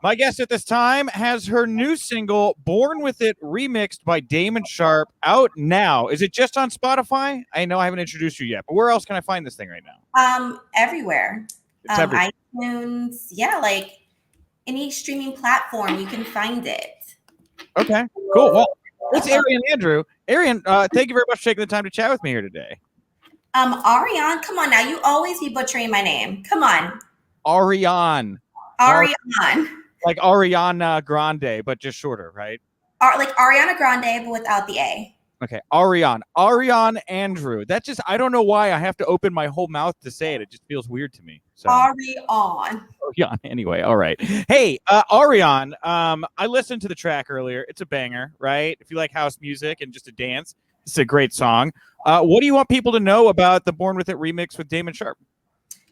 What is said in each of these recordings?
My guest at this time has her new single, Born With It, remixed by Damon Sharpe, out now. Is it just on Spotify? I know I haven't introduced you yet, but where else can I find this thing right now? Everywhere. It's everywhere. iTunes, yeah, like any streaming platform, you can find it. Okay, cool. Well, it's Ariane Andrew. Ariane, thank you very much for taking the time to chat with me here today. Ariane, come on now. You always be butchering my name. Come on. Ariane. Ariane. Like Ariana Grande, but just shorter, right? Like Ariana Grande, but without the A. Okay, Ariane Andrew. That just, I don't know why I have to open my whole mouth to say it. It just feels weird to me. So Ariane. Anyway, all right. Hey, Ariane, I listened to the track earlier. It's a banger, right? If you like house music and just a dance, it's a great song. What do you want people to know about the Born With It remix with Damon Sharpe?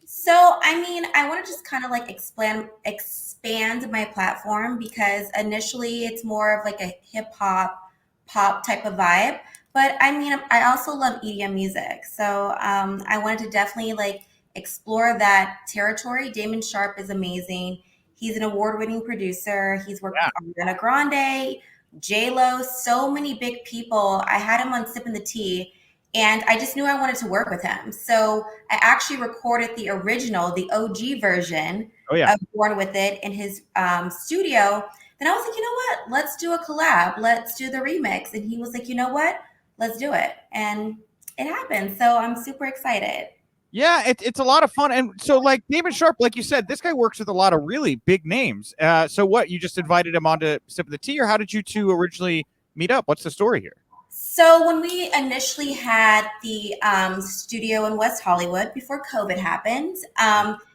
So, I mean, I want to just kind of like expand my platform because initially it's more of like a hip hop, pop type of vibe. But I mean, I also love EDM music. So I wanted to definitely like explore that territory. Damon Sharpe is amazing. He's an award-winning producer. He's worked with Ariana Grande, J-Lo, so many big people. I had him on Sipping the Tea, and I just knew I wanted to work with him. So I actually recorded the original, the OG version of Born With It in his studio. Then I was like, you know what? Let's do a collab. Let's do the remix. And he was like, you know what? Let's do it. And it happened. So I'm super excited. Yeah, it's a lot of fun. And so, like, Damon Sharpe, like you said, this guy works with a lot of really big names. So what, you just invited him on to Sip of the Tea, or how did you two originally meet up? What's the story here? So when we initially had the studio in West Hollywood before COVID happened,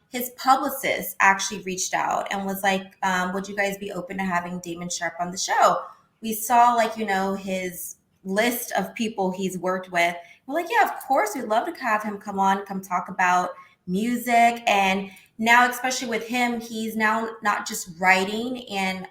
his publicist actually reached out and was like, would you guys be open to having Damon Sharpe on the show? We saw like, you know, his list of people he's worked with. We're like, yeah, of course, we'd love to have him come on, come talk about music. And now, especially with him, he's now not just writing and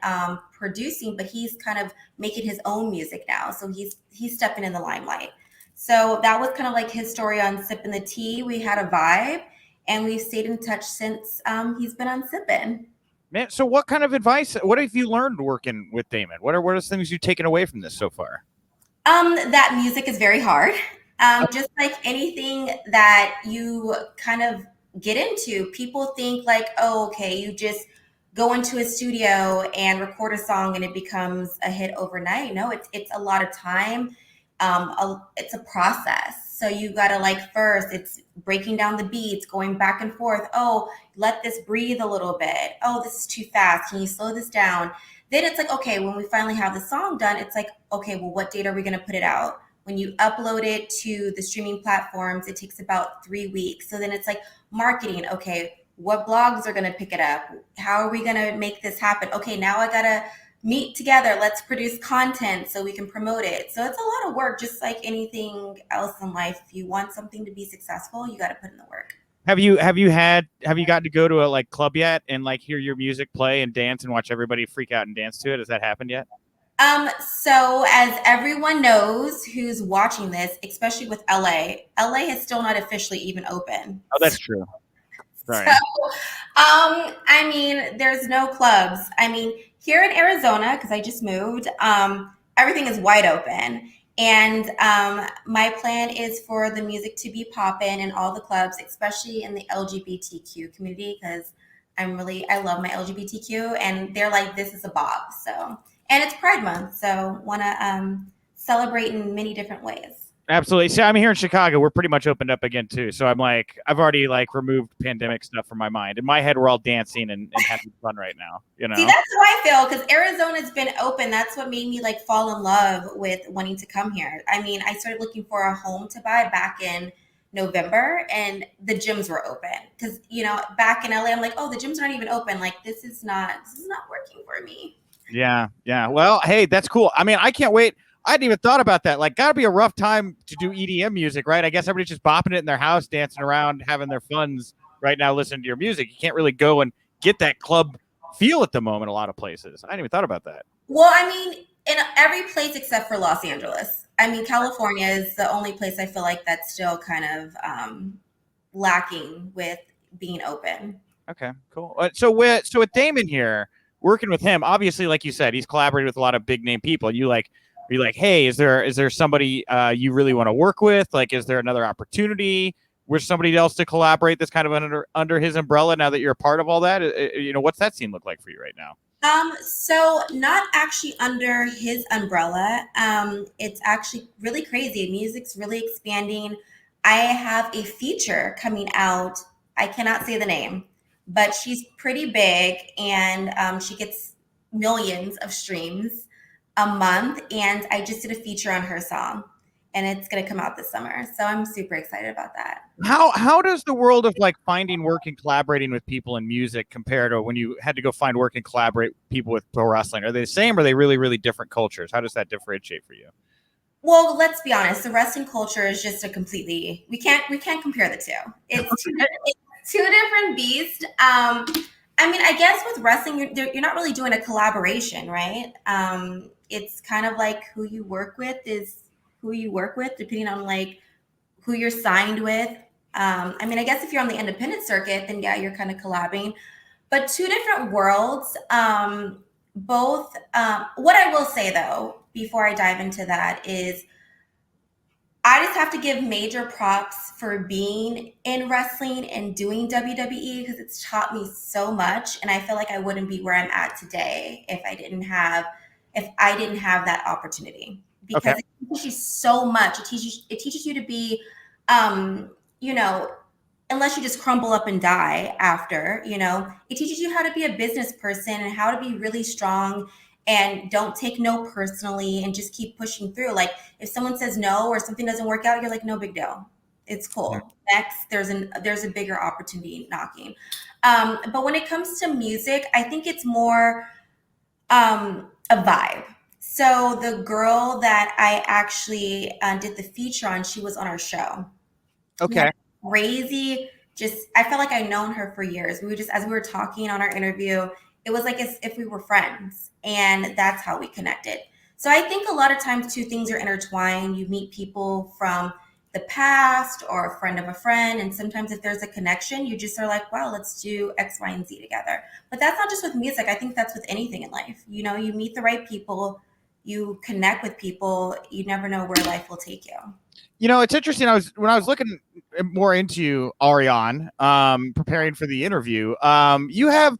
producing, but he's kind of making his own music now. So he's stepping in the limelight. So that was kind of like his story on Sipping the Tea. We had a vibe, and we've stayed in touch since he's been on Sippin'. Man, so what kind of advice, what have you learned working with Damon? What are things you've taken away from this so far? That music is very hard. Just like anything that you kind of get into, people think like, oh, okay, you just go into a studio and record a song and it becomes a hit overnight. No, it's a lot of time. It's a process. So you gotta like first, it's breaking down the beats, going back and forth. Oh, let this breathe a little bit. Oh, this is too fast. Can you slow this down? Then it's like, okay, when we finally have the song done, it's like, okay, well, what date are we going to put it out? When you upload it to the streaming platforms, it takes about 3 weeks. So then it's like marketing. Okay, what blogs are going to pick it up? How are we going to make this happen? Okay, now I got to meet together. Let's produce content so we can promote it. So it's a lot of work, just like anything else in life. If you want something to be successful, you got to put in the work. Have you gotten to go to a like club yet and like hear your music play and dance and watch everybody freak out and dance to it? Has that happened yet? So as everyone knows who's watching this, especially with LA is still not officially even open. Oh, that's true. Right. So, I mean, there's no clubs. I mean, here in Arizona, because I just moved, everything is wide open. And my plan is for the music to be popping in all the clubs, especially in the LGBTQ community, because I love my LGBTQ, and they're like, this is a bob. So, and it's Pride Month, so want to celebrate in many different ways. Absolutely. See, I'm here in Chicago. We're pretty much opened up again too. So I'm like, I've already like removed pandemic stuff from my mind. In my head, we're all dancing and having fun right now. You know. See, that's how I feel because Arizona's been open. That's what made me like fall in love with wanting to come here. I mean, I started looking for a home to buy back in November, and the gyms were open because back in LA, I'm like, oh, the gyms aren't even open. Like this is not working for me. Yeah. Well, hey, that's cool. I mean, I can't wait. I hadn't even thought about that. Like, gotta be a rough time to do EDM music, right? I guess everybody's just bopping it in their house, dancing around, having their funs right now, listening to your music. You can't really go and get that club feel at the moment a lot of places. I hadn't even thought about that. Well, I mean, in every place except for Los Angeles. I mean, California is the only place I feel like that's still kind of lacking with being open. Okay, cool. So with Damon here, working with him, obviously, like you said, he's collaborated with a lot of big name people. And you're like, hey, is there somebody you really want to work with? Like, is there another opportunity with somebody else to collaborate that's kind of under his umbrella now that you're a part of all that? What's that scene look like for you right now? So not actually under his umbrella. It's actually really crazy. Music's really expanding. I have a feature coming out. I cannot say the name, but she's pretty big, and she gets millions of streams a month. And I just did a feature on her song, and it's going to come out this summer. So I'm super excited about that. How does the world of like finding work and collaborating with people in music compare to when you had to go find work and collaborate with people with pro wrestling? Are they the same? Or are they really, really different cultures? How does that differentiate for you? Well, let's be honest. The wrestling culture is just a completely we can't compare the two. It's two different beasts. I mean, I guess with wrestling, you're not really doing a collaboration, right? It's kind of like who you work with is who you work with, depending on like who you're signed with. I mean, I guess if you're on the independent circuit, then yeah, you're kind of collabing, but two different worlds. Both. What I will say though, before I dive into that, is I just have to give major props for being in wrestling and doing WWE, because it's taught me so much, and I feel like I wouldn't be where I'm at today if I didn't have that opportunity, because Okay. it teaches you so much. It teaches you to be, you know, unless you just crumble up and die after, it teaches you how to be a business person and how to be really strong and don't take no personally and just keep pushing through. Like if someone says no or something doesn't work out, you're like, no big deal. It's cool. Next, there's a bigger opportunity knocking. But when it comes to music, I think it's more a vibe. So the girl that I actually did the feature on, she was on our show. Okay. Crazy. Just, I felt like I'd known her for years. We were just, as we were talking on our interview, it was like as if we were friends, and that's how we connected. So I think a lot of times two things are intertwined. You meet people from the past or a friend of a friend, and sometimes if there's a connection, you just are like, wow, let's do X, Y, and Z together. But that's not just with music. I think that's with anything in life. You meet the right people, you connect with people, you never know where life will take you. It's interesting. When I was looking more into Ariane, preparing for the interview, you have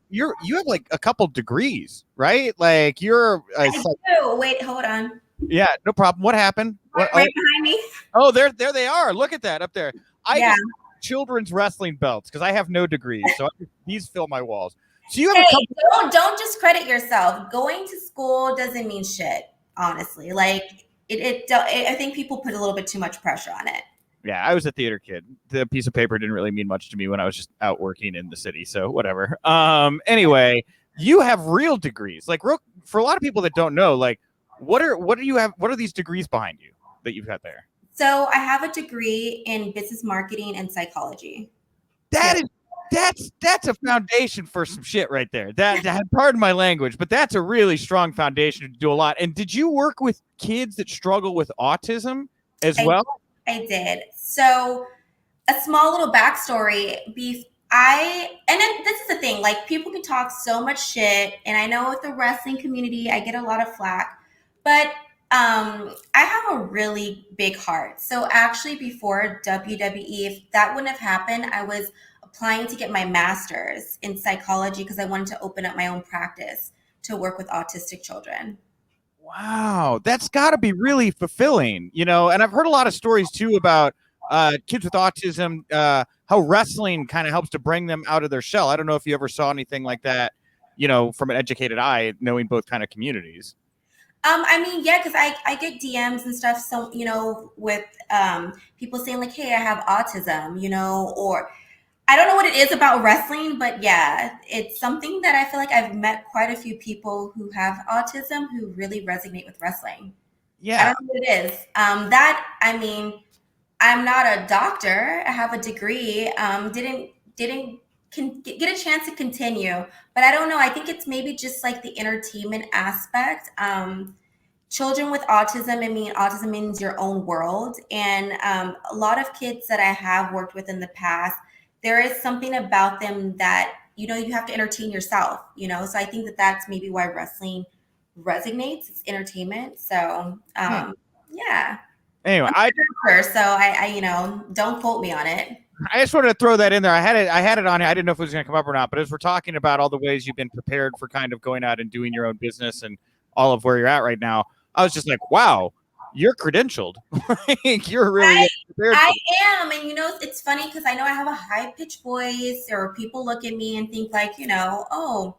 like a couple degrees, right? Like you're I do. Wait, hold on. Yeah, no problem. What happened? Right behind me. Oh, there they are. Look at that up there. I Yeah. just children's wrestling belts because I have no degrees, so these fill my walls. So you have Hey, a couple. don't discredit yourself. Going to school doesn't mean shit, honestly. Like I think people put a little bit too much pressure on it. Yeah, I was a theater kid. The piece of paper didn't really mean much to me when I was just out working in the city, so whatever. Anyway, you have real degrees. Like for a lot of people that don't know, like what do you have? What are these degrees behind you that you've got there? So I have a degree in business marketing and psychology. That's a foundation for some shit right there. That pardon my language, but that's a really strong foundation to do a lot. And did you work with kids that struggle with autism as well? I did. So a small little backstory. And then this is the thing, like people can talk so much shit, and I know with the wrestling community, I get a lot of flack, but I have a really big heart. So actually before WWE, if that wouldn't have happened, I was applying to get my master's in psychology because I wanted to open up my own practice to work with autistic children. Wow, that's got to be really fulfilling, And I've heard a lot of stories too about kids with autism, how wrestling kind of helps to bring them out of their shell. I don't know if you ever saw anything like that, from an educated eye, knowing both kind of communities. I mean, yeah, because I get DMs and stuff. So, with people saying like, hey, I have autism, or I don't know what it is about wrestling, but yeah, it's something that I feel like I've met quite a few people who have autism who really resonate with wrestling. Yeah. I don't know what it is. I mean, I'm not a doctor. I have a degree. Didn't get a chance to continue, but I don't know. I think it's maybe just like the entertainment aspect. Children with autism, I mean, autism means your own world. And a lot of kids that I have worked with in the past, there is something about them that you have to entertain yourself, so I think that that's maybe why wrestling resonates. It's entertainment. So yeah. Anyway, I'm a doctor, so I don't quote me on it. I just wanted to throw that in there. I had it on here. I didn't know if it was going to come up or not, but as we're talking about all the ways you've been prepared for kind of going out and doing your own business and all of where you're at right now, I was just like, wow, you're credentialed. You're really prepared. I am. And it's funny because I know I have a high pitched voice, or people look at me and think like, oh,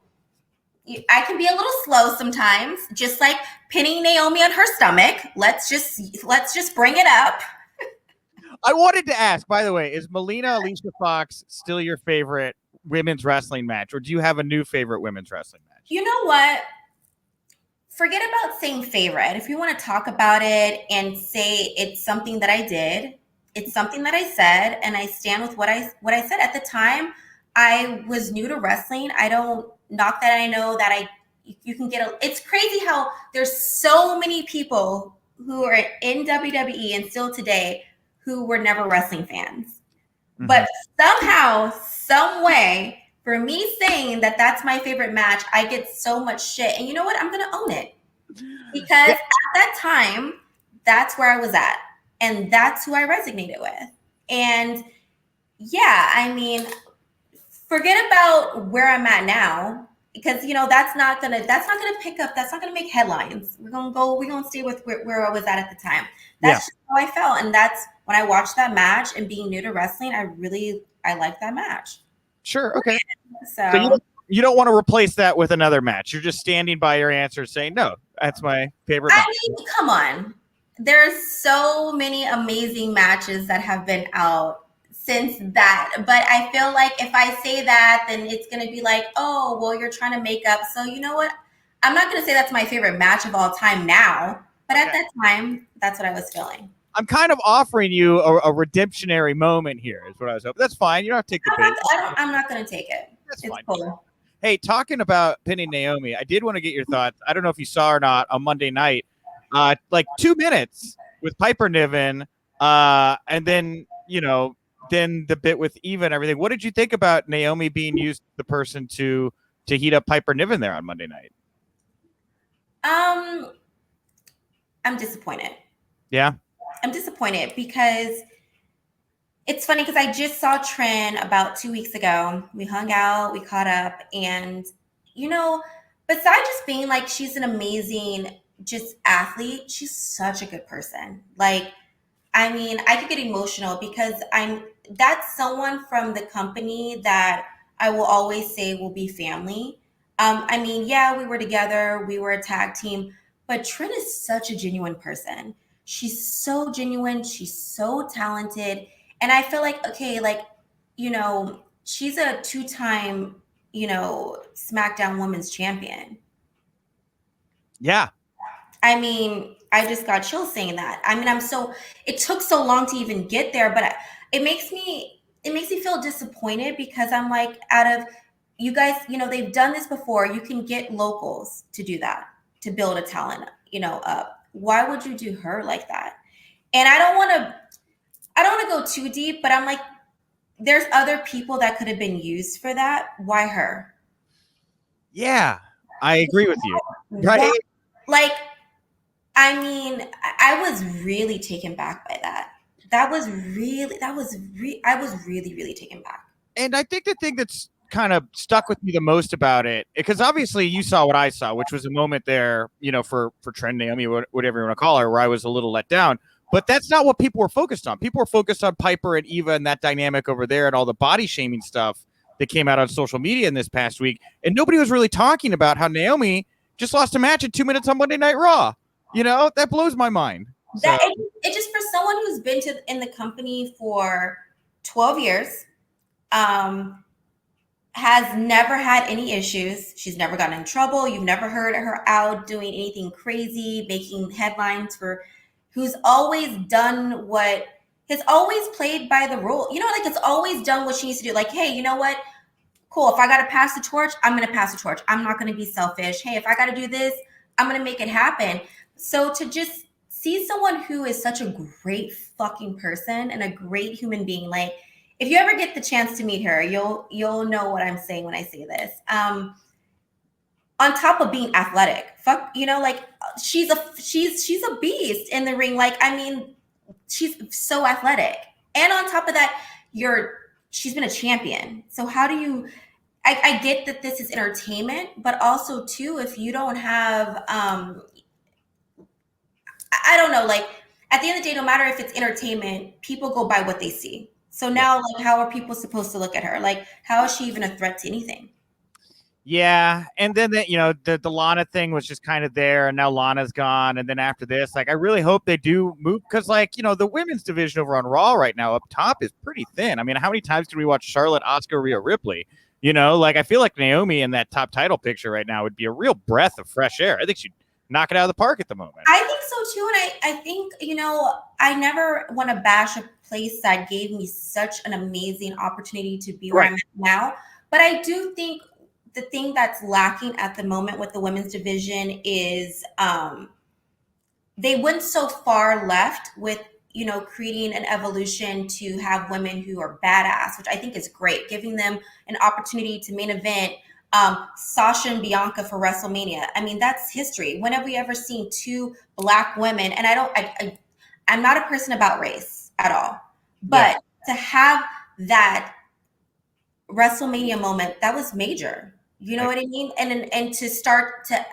I can be a little slow sometimes, just like pinning Naomi on her stomach. Let's just bring it up. I wanted to ask, by the way, is Melina Alicia Fox still your favorite women's wrestling match, or do you have a new favorite women's wrestling match? You know what? Forget about saying favorite. If you want to talk about it and say it's something that I did, it's something that I said, and I stand with what I said at the time. I was new to wrestling. I don't knock that. I know that you can get it's crazy how there's so many people who are in WWE and still today who were never wrestling fans. Mm-hmm. But somehow, some way, for me saying that that's my favorite match, I get so much shit. And you know what? I'm going to own it. Because at that time, that's where I was at. And that's who I resonated with. And yeah, I mean, forget about where I'm at now. Because that's not gonna pick up. That's not gonna make headlines. We're gonna stay with where I was at the time. That's just how I felt, and that's when I watched that match. And being new to wrestling, I liked that match. Sure, okay. So you don't want to replace that with another match. You're just standing by your answer, saying no. That's my favorite match. I mean, come on. There's so many amazing matches that have been out since that, but I feel like if I say that, then it's going to be like, oh, well, you're trying to make up. So you know what? I'm not going to say that's my favorite match of all time now, but at that time, that's what I was feeling. I'm kind of offering you a redemptionary moment here is what I was hoping. That's fine. You don't have to take the bait. I'm not going to take it. That's it's fine. Cool. Hey, talking about pinning Naomi, I did want to get your thoughts. I don't know if you saw or not on Monday night, like 2 minutes with Piper Niven, and then, then the bit with Eva and everything. What did you think about Naomi being used as the person to heat up Piper Niven there on Monday night? I'm disappointed. Yeah. I'm disappointed because it's funny because I just saw Trin about 2 weeks ago. We hung out, we caught up, and besides just being like she's an amazing just athlete, she's such a good person. Like, I mean, I could get emotional because that's someone from the company that I will always say will be family. I mean, yeah, we were together, we were a tag team, but Trin is such a genuine person. She's so genuine, she's so talented. And I feel like, okay, like, she's a 2-time, SmackDown Women's Champion. Yeah. I mean, I just got chills saying that. I mean, it took so long to even get there, but it makes me feel disappointed because I'm like, out of you guys, they've done this before. You can get locals to do that, to build a talent, up. Why would you do her like that? And I don't want to go too deep, but I'm like, there's other people that could have been used for that. Why her? Yeah, I agree with you. Right? Like, I mean, I was really taken back by that. I was really, really taken back. And I think the thing that's kind of stuck with me the most about it, because obviously you saw what I saw, which was a moment there, for Trin, Naomi, whatever you want to call her, where I was a little let down. But that's not what people were focused on. People were focused on Piper and Eva and that dynamic over there and all the body shaming stuff that came out on social media in this past week. And nobody was really talking about how Naomi just lost a match in 2 minutes on Monday Night Raw. That blows my mind. That it just, for someone who's been in the company for 12 years, has never had any issues. She's never gotten in trouble. You've never heard her out doing anything crazy, making headlines who's always done has always played by the rule. It's always done what she needs to do. Like, hey, you know what? Cool. If I got to pass the torch, I'm going to pass the torch. I'm not going to be selfish. Hey, if I got to do this, I'm going to make it happen. So to just see someone who is such a great fucking person and a great human being, like, if you ever get the chance to meet her, you'll know what I'm saying when I say this. On top of being athletic, fuck, like she's a beast in the ring. Like, I mean, she's so athletic, and on top of that, she's been a champion. So how do you? I get that this is entertainment, but also too, if you don't have, I don't know, like at the end of the day, no matter if it's entertainment, people go by what they see. So now, like, how are people supposed to look at her? Like, how is she even a threat to anything? Yeah, and then the Lana thing was just kind of there, and now Lana's gone, and then after this, like I really hope they do move because, like, the women's division over on Raw right now up top is pretty thin. I mean, how many times can we watch Charlotte, Asuka, Rhea Ripley? Like I feel like Naomi in that top title picture right now would be a real breath of fresh air. I think she'd knock it out of the park at the moment. I think so too, and I think I never want to bash a place that gave me such an amazing opportunity to be where I'm at now, but I do think the thing that's lacking at the moment with the women's division is they went so far left with creating an evolution to have women who are badass, which I think is great, giving them an opportunity to main event Sasha and Bianca for WrestleMania. I mean, that's history. When have we ever seen two Black women? And I'm not a person about race at all, but to have that WrestleMania moment, that was major. You know what I mean? And to start to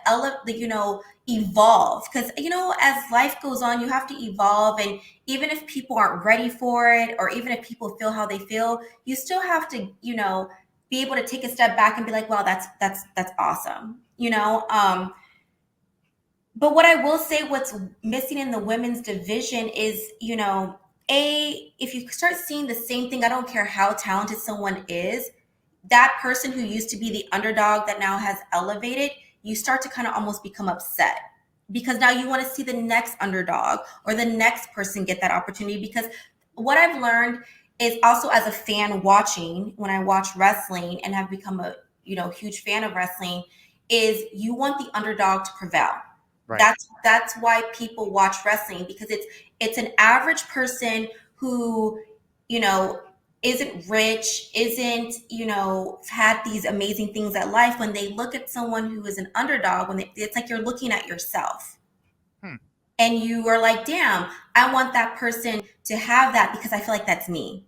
evolve, because as life goes on, you have to evolve, and even if people aren't ready for it, or even if people feel how they feel, you still have to be able to take a step back and be like, wow, that's awesome. But what I will say, what's missing in the women's division is, if you start seeing the same thing, I don't care how talented someone is, that person who used to be the underdog that now has elevated, you start to kind of almost become upset because now you want to see the next underdog or the next person get that opportunity. Because what I've learned is also as a fan watching, when I watch wrestling and have become a huge fan of wrestling, is you want the underdog to prevail. Right. That's why people watch wrestling, because it's an average person who isn't rich, isn't had these amazing things at life. When they look at someone who is an underdog, it's like you're looking at yourself. And you are like, damn, I want that person to have that because I feel like that's me.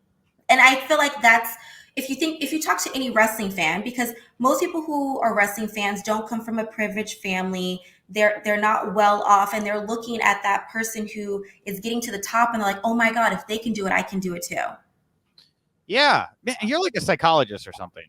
And I feel like that's, if you talk to any wrestling fan, because most people who are wrestling fans don't come from a privileged family, they're not well off, and they're looking at that person who is getting to the top and they're like, oh my God, if they can do it, I can do it too. Yeah, man, you're like a psychologist or something,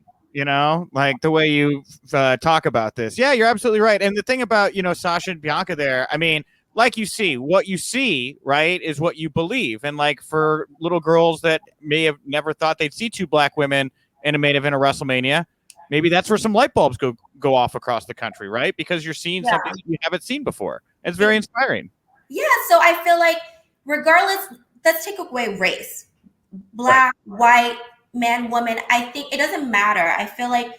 like the way you talk about this. Yeah, you're absolutely right. And the thing about, Sasha and Bianca there, I mean, like what you see, right, is what you believe. And like for little girls that may have never thought they'd see two Black women in a main event of WrestleMania, maybe that's where some light bulbs go off across the country, right? Because you're seeing something that you haven't seen before. It's very inspiring. Yeah, so I feel like regardless, let's take away race. Black, white, man, woman, I think it doesn't matter. I feel like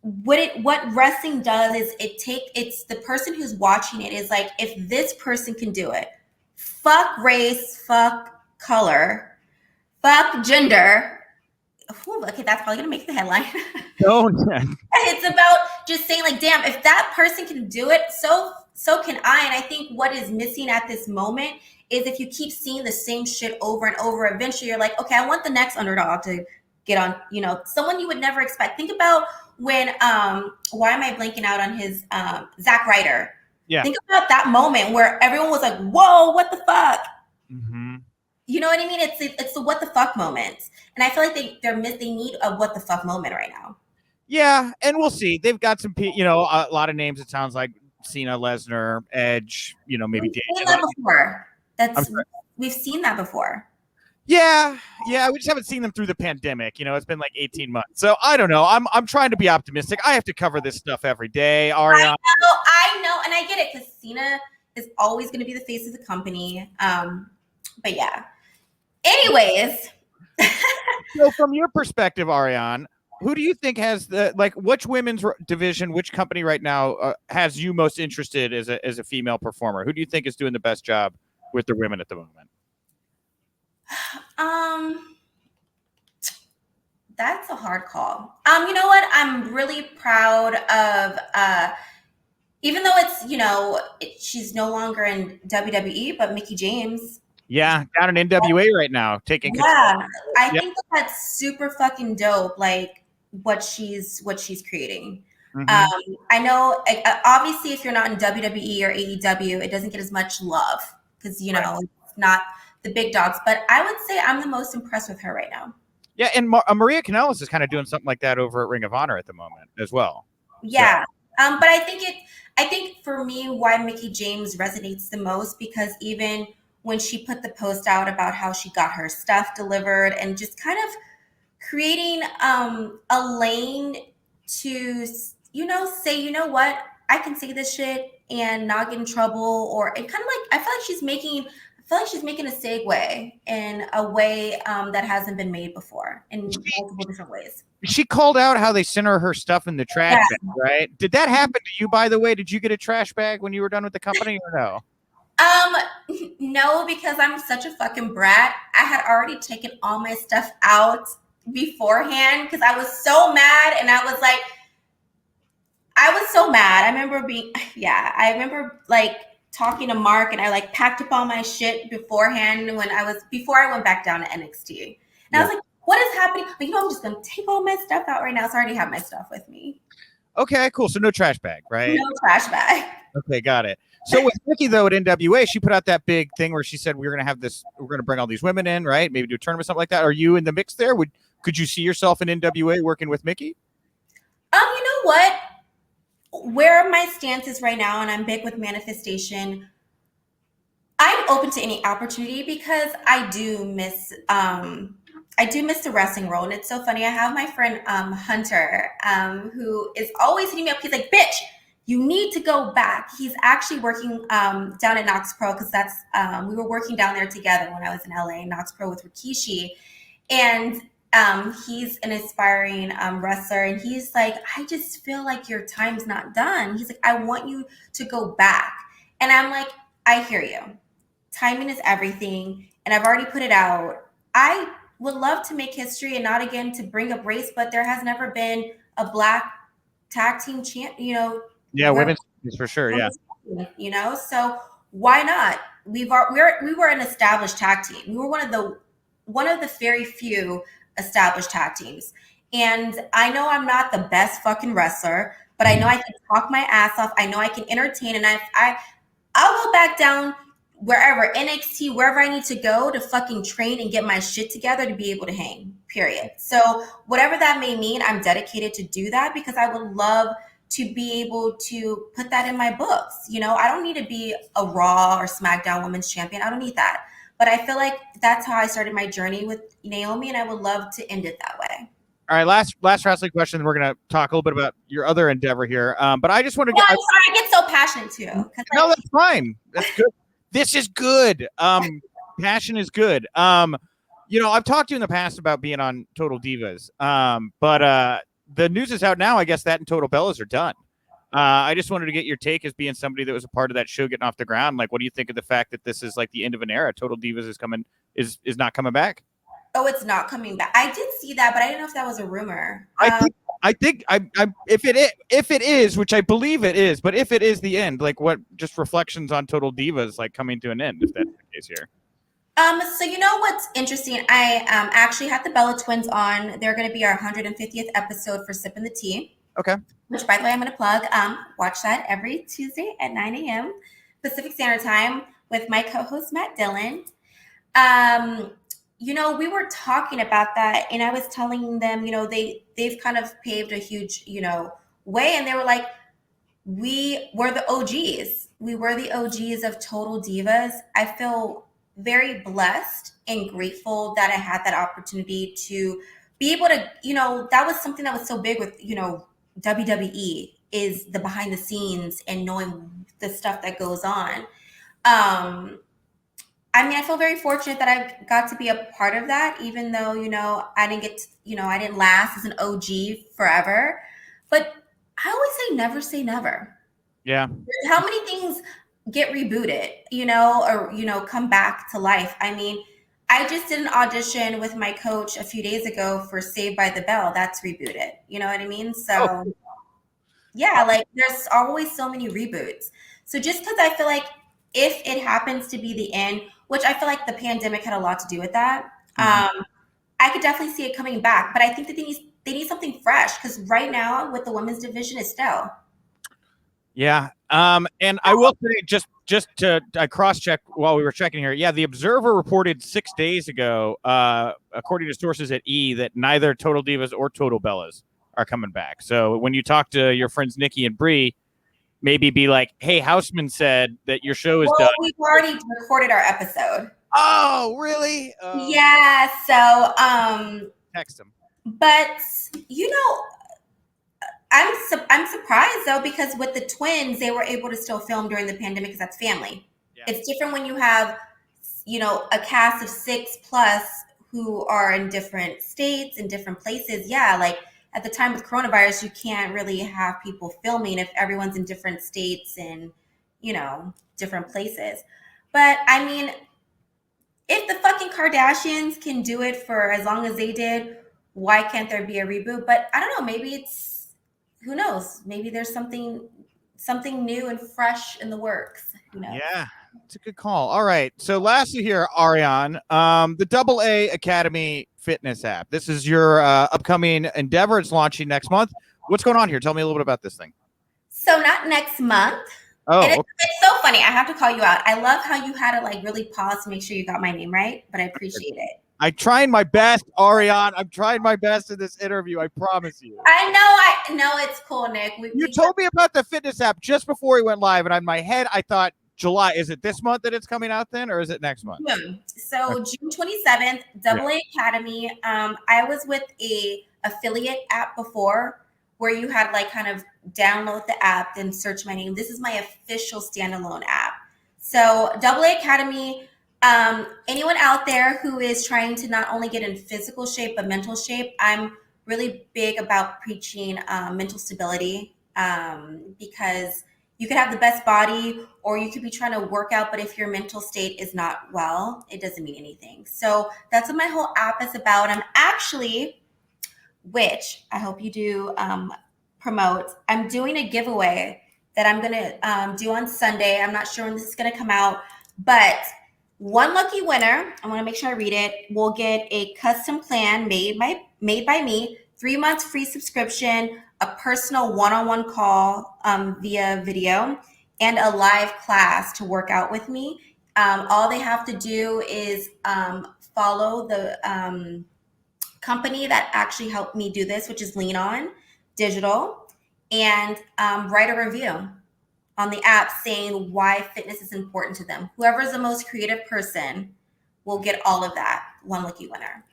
what wrestling does is it's the person who's watching it is like, if this person can do it, fuck race, fuck color, fuck gender. Ooh, okay, that's probably gonna make the headline. Don't. It's about just saying like, damn, if that person can do it, so can I. And I think what is missing at this moment is if you keep seeing the same shit over and over, eventually you're like, okay, I want the next underdog to get on, someone you would never expect. Think about when, why am I blanking out on his, Zack Ryder? Yeah. Think about that moment where everyone was like, whoa, what the fuck? Mm-hmm. You know what I mean? It's the what the fuck moments. And I feel like they need a what the fuck moment right now. Yeah, and we'll see. They've got some, a lot of names. It sounds like Cena, Lesnar, Edge, maybe We've seen that before. We've seen that before. Yeah, we just haven't seen them through the pandemic. It's been like 18 months. So I don't know. I'm trying to be optimistic. I have to cover this stuff every day. Ariane. I know, and I get it, because Cena is always going to be the face of the company. But yeah. Anyways. So from your perspective, Ariane, who do you think has which women's division, which company right now has you most interested as a female performer? Who do you think is doing the best job with the women at the moment? That's a hard call. You know what? I'm really proud of even though she's no longer in WWE, but Mickie James. Yeah, down in NWA right now, taking control. Yeah, I Yep. think that's super fucking dope. Like what she's creating. Mm-hmm. I know, obviously, if you're not in WWE or AEW, it doesn't get as much love because it's not the big dogs. But I would say I'm the most impressed with her right now. Yeah, and Maria Kanellis is kind of doing something like that over at Ring of Honor at the moment as well. Yeah. But I think for me, why Mickie James resonates the most, because even when she put the post out about how she got her stuff delivered and just kind of creating a lane to, say, you know what, I can say this shit and not get in trouble, or it kind of like, I feel like she's making a segue in a way that hasn't been made before in multiple different ways. She called out how they sent her stuff in the trash bag, right? Did that happen to you, by the way? Did you get a trash bag when you were done with the company or no? No, because I'm such a fucking brat. I had already taken all my stuff out beforehand because I was so mad, and I was so mad. I remember like talking to Mark, and I like packed up all my shit beforehand before I went back down to NXT. And I was like, what is happening? But I'm just gonna take all my stuff out right now. So I already have my stuff with me. Okay, cool. So no trash bag, right? No trash bag. Okay, got it. So with Mickie though at NWA, she put out that big thing where she said we're gonna bring all these women in, right? Maybe do a tournament, something like that. Are you in the mix there? Could you see yourself in NWA working with Mickie? You know what? Where my stance is right now, and I'm big with manifestation, I'm open to any opportunity because I do miss the wrestling role. And it's so funny. I have my friend Hunter, who is always hitting me up. He's like, bitch, you need to go back. He's actually working down at Knox Pro, because that's we were working down there together when I was in LA, Knox Pro with Rikishi. And he's an aspiring wrestler, and he's like, I just feel like your time's not done. He's like, I want you to go back. And I'm like, I hear you. Timing is everything, and I've already put it out. I would love to make history, and not again to bring up race, but there has never been a black tag team champ, Yeah, women's for sure. Yeah. So why not? We were an established tag team. We were one of the very few established tag teams. And I know I'm not the best fucking wrestler, but I know I can talk my ass off. I know I can entertain, and I'll go back down wherever, NXT, wherever I need to go to fucking train and get my shit together to be able to hang, period. So whatever that may mean, I'm dedicated to do that, because I would love to be able to put that in my books. I don't need to be a Raw or SmackDown Women's Champion. I don't need that. But I feel like that's how I started my journey with Naomi, and I would love to end it that way. All right, last wrestling question. We're gonna talk a little bit about your other endeavor here. But I just want to I'm sorry, I get so passionate too. No, that's fine. That's good. This is good. Passion is good. I've talked to you in the past about being on Total Divas. But the news is out now. I guess that and Total Bellas are done. I just wanted to get your take as being somebody that was a part of that show getting off the ground. Like, what do you think of the fact that this is like the end of an era? Total Divas is not coming back. Oh, it's not coming back. I did see that, but I didn't know if that was a rumor. I think if it is, which I believe it is, but if it is the end, like what just reflections on Total Divas like coming to an end, if that's the case here. So you know what's interesting? I actually had the Bella twins on. They're going to be our 150th episode for Sipping the Tea. Okay. Which, by the way, I'm going to plug. Watch that every Tuesday at 9 a.m. Pacific Standard Time with my co-host Matt Dillon. We were talking about that, and I was telling them, they've kind of paved a huge, way, and they were like, we were the OGs. We were the OGs of Total Divas. I feel very blessed and grateful that I had that opportunity to be able to, that was something that was so big with, WWE, is the behind the scenes and knowing the stuff that goes on. I feel very fortunate that I got to be a part of that, even though, I didn't get to, I didn't last as an OG forever. But I always say never. Yeah. How many things get rebooted, or, come back to life? I just did an audition with my coach a few days ago for Saved by the Bell. That's rebooted. You know what I mean? Oh, So yeah, like there's always so many reboots. So just because I feel like if it happens to be the end, which I feel like the pandemic had a lot to do with that, mhm. I could definitely see it coming back. But I think that they need something fresh because right now with the women's division is stale. Yeah. And I will say just to I cross-check while we were checking here. Yeah, the Observer reported 6 days ago, according to sources at E, that neither Total Divas or Total Bellas are coming back. So when you talk to your friends Nikki and Bree, maybe be like, "Hey, Hausman said that your show is done." Well, we've already recorded our episode. Oh, really? Yeah, so Text him. but you know, I'm surprised though because with the twins they were able to still film during the pandemic because that's family. Yeah. It's different when you have a cast of 6 plus who are in different states and different places. Yeah, like at the time with coronavirus, you can't really have people filming if everyone's in different states and different places. But I mean, if the fucking Kardashians can do it for as long as they did, why can't there be a reboot? But I don't know. Maybe it's who knows. Maybe there's something new and fresh in the works. Who knows? Yeah, it's a good call. All right. So lastly here, Ariane, the Double A Academy fitness app. This is your upcoming endeavor. It's launching next month. What's going on here? Tell me a little bit about this thing. So not next month. Oh, And okay. it's so funny. I have to call you out. I love how you had to like really pause to make sure you got my name right, but I appreciate it. I'm trying my best, Ariane. I'm trying my best in this interview. I promise you. I know it's cool, Nick. You told me about the fitness app just before we went live, and in my head, I thought July. Is it this month that it's coming out then, or is it next month? June. So June 27th, Double A Academy. I was with a affiliate app before where you had like kind of download the app and search my name. This is my official standalone app. So Double A Academy. Anyone out there who is trying to not only get in physical shape but mental shape, I'm really big about preaching mental stability because you could have the best body or you could be trying to work out, but if your mental state is not well, it doesn't mean anything. So that's what my whole app is about. I'm actually, which I hope you do promote, I'm doing a giveaway that I'm going to do on Sunday. I'm not sure when this is going to come out, but one lucky winner, I want to make sure I read it, will get a custom plan made by me, 3 months free subscription, a personal one-on-one call via video, and a live class to work out with me. All they have to do is follow the company that actually helped me do this, which is Lean On Digital, and write a review on the app saying why fitness is important to them. Whoever's the most creative person will get all of that. One lucky winner.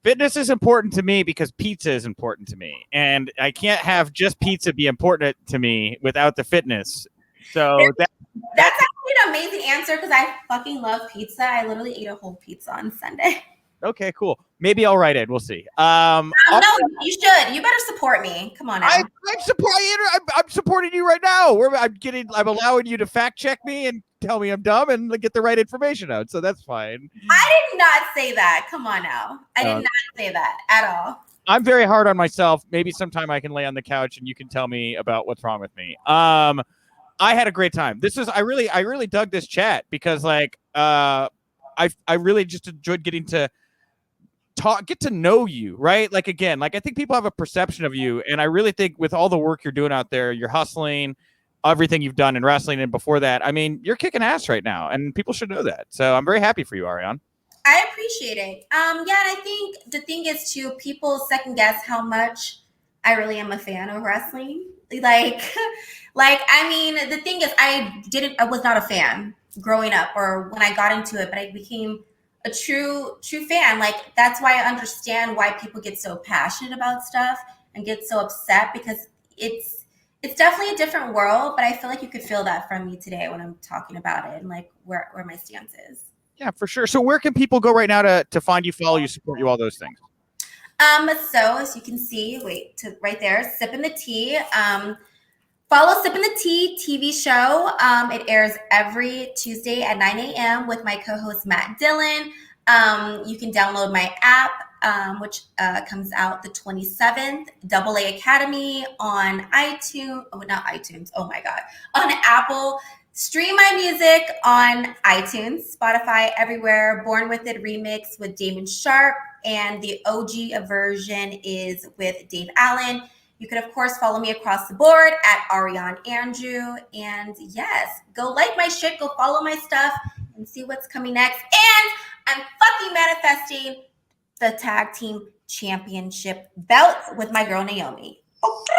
Fitness is important to me because pizza is important to me, and I can't have just pizza be important to me without the fitness. So that's actually an amazing answer because I fucking love pizza. I literally ate a whole pizza on Sunday. Okay, cool. Maybe I'll write it. We'll see. No, you should. You better support me. Come on now. I'm supporting you right now. I'm allowing you to fact check me and tell me I'm dumb and get the right information out. So that's fine. I did not say that. Come on now. I did not say that at all. I'm very hard on myself. Maybe sometime I can lay on the couch and you can tell me about what's wrong with me. I had a great time. I really dug this chat because I really just enjoyed getting to get to know you, right? Like, again, like I think people have a perception of you, and I really think with all the work you're doing out there, you're hustling, everything you've done in wrestling and before that, I mean, you're kicking ass right now, and people should know that. So I'm very happy for you, Ariane. I appreciate it. Yeah, and I think the thing is too, people second guess how much I really am a fan of wrestling. I mean, the thing is, I was not a fan growing up or when I got into it, but I became a true fan. Like, that's why I understand why people get so passionate about stuff and get so upset because it's definitely a different world, but I feel like you could feel that from me today when I'm talking about it and like where my stance is. Yeah, for sure. So where can people go right now to find you, follow you, support you, all those things? So as you can see, right there, Sippin' the Tea. Follow Sippin' the Tea TV show. It airs every Tuesday at 9 a.m. with my co-host Matt Dillon. You can download my app, which comes out the 27th, Double A Academy on iTunes. Oh, not iTunes. Oh my God. On Apple. Stream my music on iTunes, Spotify, everywhere. Born With It remix with Damon Sharpe. And the OG version is with Dave Allen. You can, of course, follow me across the board at Ariane Andrew. And yes, go like my shit, go follow my stuff, and see what's coming next. And I'm fucking manifesting the tag team championship belts with my girl Naomi. Okay.